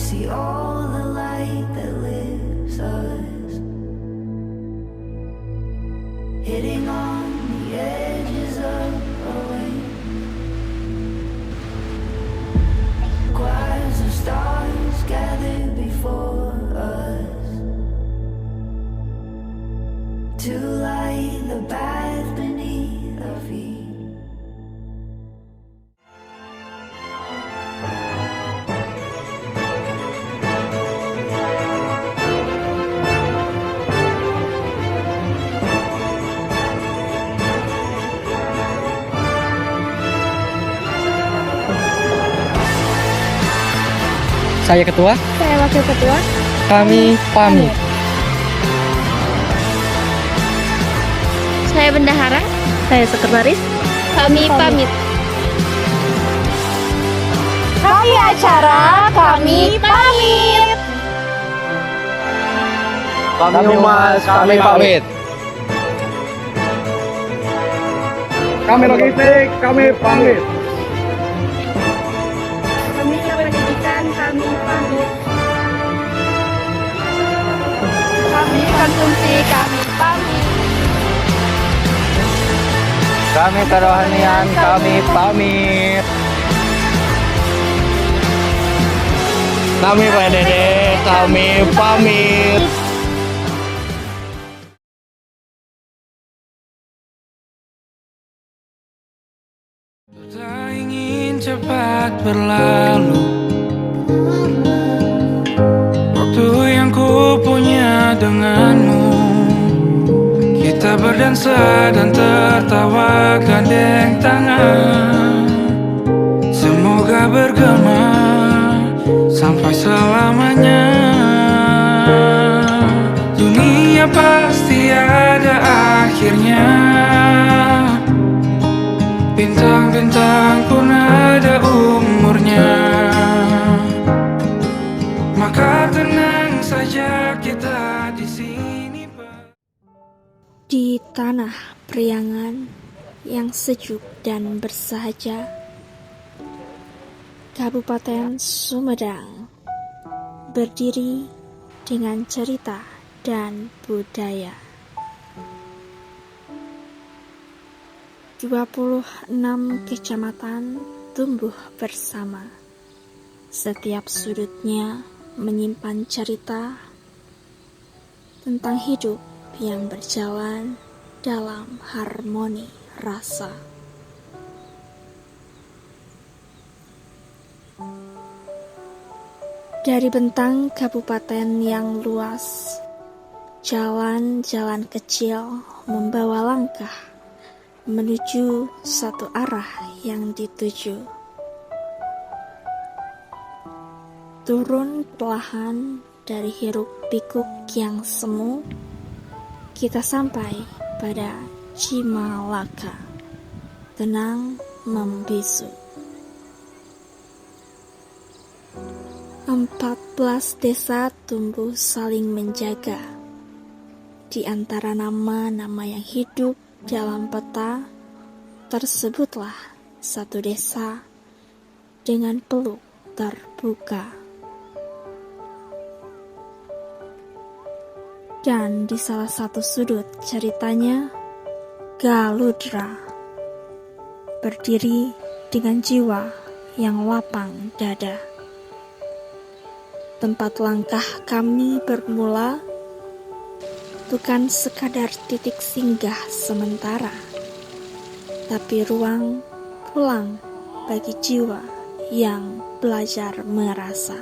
see all the light that lives us, hitting on the edges of a wing. Choirs of stars gathered before us to light the path beneath our feet. Saya ketua, Saya wakil ketua. kami pamit. Saya bendahara. Saya sekretaris. Kami pamit. Kami acara, kami pamit. Kami humas, kami pamit. Kami logistik, kami pamit. Kami pendidikan, kami pamit. Kami konsumsi, kami pamit. Kami kerohanian, kami pamit. Kami PDD, kami pamit. Tak ingin cepat berlalu, waktu yang ku punya denganmu. Kita berdansa dan tertawa gandeng tangan. Semoga bergema sampai selamanya. Dunia pasti ada akhirnya. Bintang-bintang pun ada umurnya. Maka tenang saja kita di sini. Di tanah Priangan yang sejuk dan bersahaja, Kabupaten Sumedang berdiri dengan cerita dan budaya. 26 kecamatan tumbuh bersama. Setiap sudutnya menyimpan cerita tentang hidup yang berjalan dalam harmoni rasa. Dari bentang kabupaten yang luas, jalan-jalan kecil membawa langkah menuju satu arah yang dituju. Turun perlahan dari hiruk pikuk yang semu, kita sampai pada Cimalaka, tenang membisu. 14 desa tumbuh saling menjaga. Di antara nama-nama yang hidup dalam peta, tersebutlah satu desa dengan peluk terbuka. Dan di salah satu sudut ceritanya, Galudra berdiri dengan jiwa yang lapang dada. Tempat langkah kami bermula bukan sekadar titik singgah sementara, tapi ruang pulang bagi jiwa yang belajar merasa.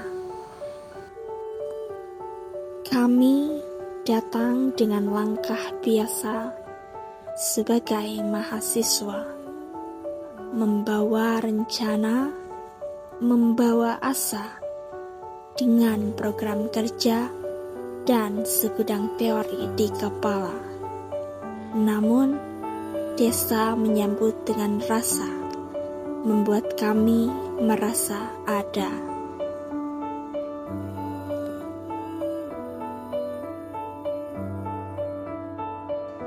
Kami datang dengan langkah biasa sebagai mahasiswa, membawa rencana, membawa asa, dengan program kerja dan segudang teori di kepala. Namun, desa menyambut dengan rasa, membuat kami merasa ada.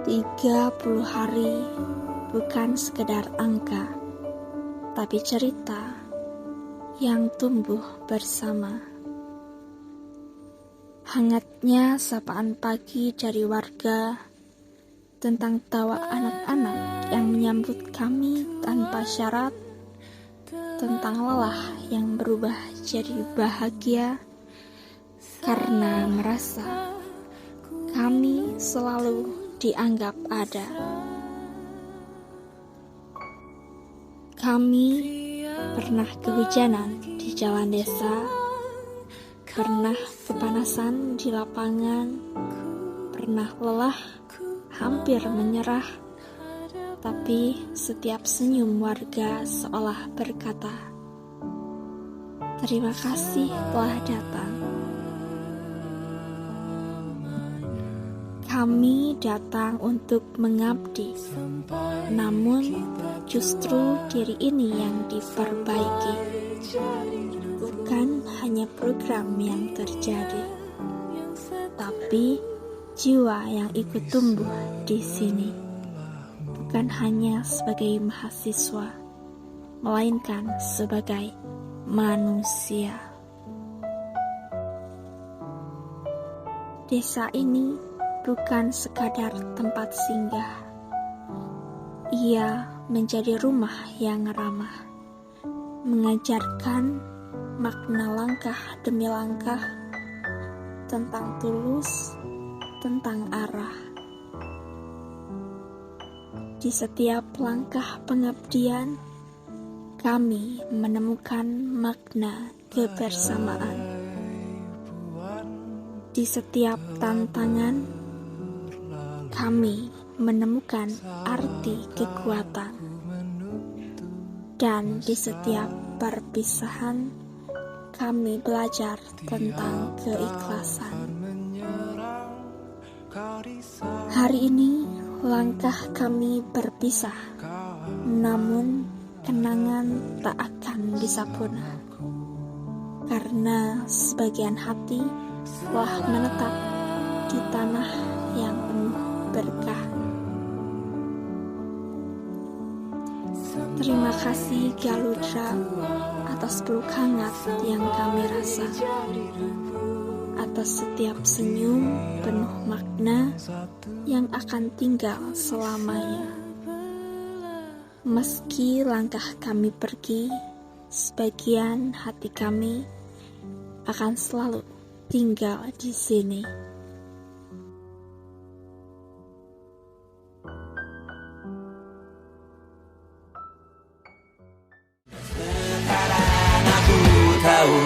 Tiga 30 hari bukan sekedar angka, tapi cerita yang tumbuh bersama. Hangatnya sapaan pagi dari warga, tentang tawa anak-anak yang menyambut kami tanpa syarat, tentang lelah yang berubah jadi bahagia karena merasa kami selalu dianggap ada. Kami pernah kehujanan di jalan desa, pernah kepanasan di lapangan, pernah lelah, hampir menyerah, tapi setiap senyum warga seolah berkata, "Terima kasih telah datang." Kami datang untuk mengabdi, namun justru diri ini yang diperbaiki. Bukan hanya program yang terjadi, tapi jiwa yang ikut tumbuh di sini. Bukan hanya sebagai mahasiswa, melainkan sebagai manusia. Desa ini bukan sekadar tempat singgah. Ia menjadi rumah yang ramah, mengajarkan makna langkah demi langkah, tentang tulus, tentang arah. Di setiap langkah pengabdian, kami menemukan makna kebersamaan. Di setiap tantangan, kami menemukan arti kekuatan. Dan di setiap perpisahan, kami belajar tentang keikhlasan. Hari ini langkah kami berpisah, namun kenangan tak akan bisa punah, karena sebagian hati telah menetap di tanah yang penuh berkah. Terima kasih Galudra atas peluk hangat yang kami rasa, atas setiap senyum penuh makna yang akan tinggal selamanya. Meski langkah kami pergi, sebagian hati kami akan selalu tinggal di sini. Tahu